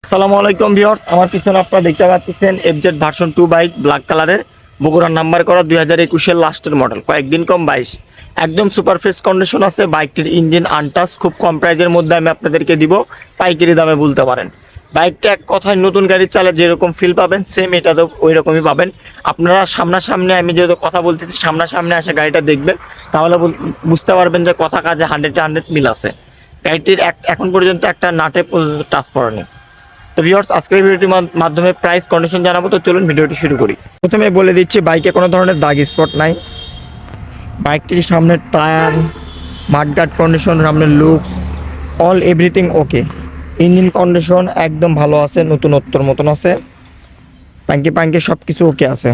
আসসালামু আলাইকুম ভিউয়ার্স, আমার পিছনে আপনারা দেখতে পাচ্ছেন এফজেড ভার্সন 2 বাইক ব্ল্যাক কালারের বগুড়ার নাম্বার করা 2021 এর লাস্টের মডেল, কয়েকদিন কম 22, একদম সুপার ফ্রেশ কন্ডিশন আছে। বাইকটির ইঞ্জিন আনটাচ, খুব কম প্রাইজের মধ্যে আমি আপনাদেরকে দিব, পাইকারি দামে বলতে পারেন। বাইকটা এক কথায় নতুন গাড়ি চালে যেরকম ফিল পাবেন সেম এটাতেও ওই রকমই পাবেন। আপনারা সামনাসামনি, আমি যেহেতু কথা বলতেছি, সামনাসামনি এসে গাড়িটা দেখবেন, তাহলে বুঝতে পারবেন যে কথা কাজে 100 মিল আছে। গাড়িটির এখন পর্যন্ত একটা নাটে পর্যন্ত টাচ পড়েনি। তো ভিউয়ার্স, আজকের ভিডিওটির মাধ্যমে প্রাইস কন্ডিশন জানাবো। তো চলুন ভিডিওটি শুরু করি। প্রথমে বলে দিচ্ছি, বাইকে কোনো ধরনের দাগ স্পট নাই। বাইকটির সামনের টায়ার, মাডগার্ড কন্ডিশন, সামনের looks, all everything okay. Engine condition একদম ভালো আছে, নতুনত্বর মতন আছে। ট্যাঙ্কি সব কিছু ওকে আছে।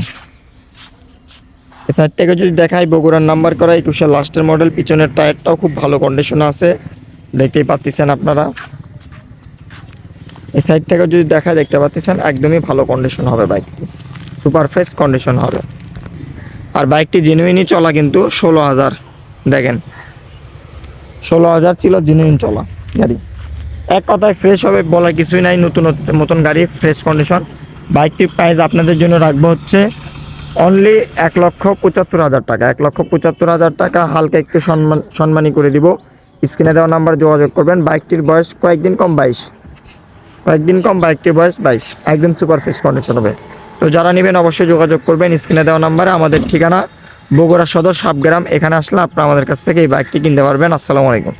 এ সাইড থেকে যদি দেখাই, বগুড়ার নাম্বার করা 21 লাস্টের মডেল। পিছনের টায়ারটাও খুব ভালো কন্ডিশনে আছে, দেখতেই পাচ্ছেন আপনারা। এই সাইড থেকে যদি দেখতে পাচ্ছেন একদমই ভালো কন্ডিশন হবে, বাইকটি সুপার ফ্রেশ কন্ডিশন হবে। আর বাইকটি জেনুইনই চলা, কিন্তু 16,000, দেখেন 16,000 ছিল জেনুইন চলা গাড়ি। এক কথায় ফ্রেশ হবে, বলার কিছুই নাই, নতুন মতন গাড়ি, ফ্রেশ কন্ডিশন। বাইকটির প্রাইস আপনাদের জন্য রাখবো হচ্ছে অনলি 1,75,000 টাকা। 1,75,000 টাকা, হালকা একটু সম্মানী করে দিব। স্ক্রিনে দেওয়া নাম্বার যোগাযোগ করবেন। বাইকটির বয়স কয়েকদিন কম 22, বাইকটির বয়স 22, একদম সুপার ফ্রেশ কন্ডিশন হবে। তো যারা নেবেন অবশ্যই যোগাযোগ করবেন স্ক্রিনে দেওয়া নাম্বারে। আমাদের ঠিকানা বগুড়া সদর সাবগ্রাম। এখানে আসলে আপনারা আমাদের কাছ থেকে এই বাইকটি কিনতে পারবেন। আসসালামু আলাইকুম।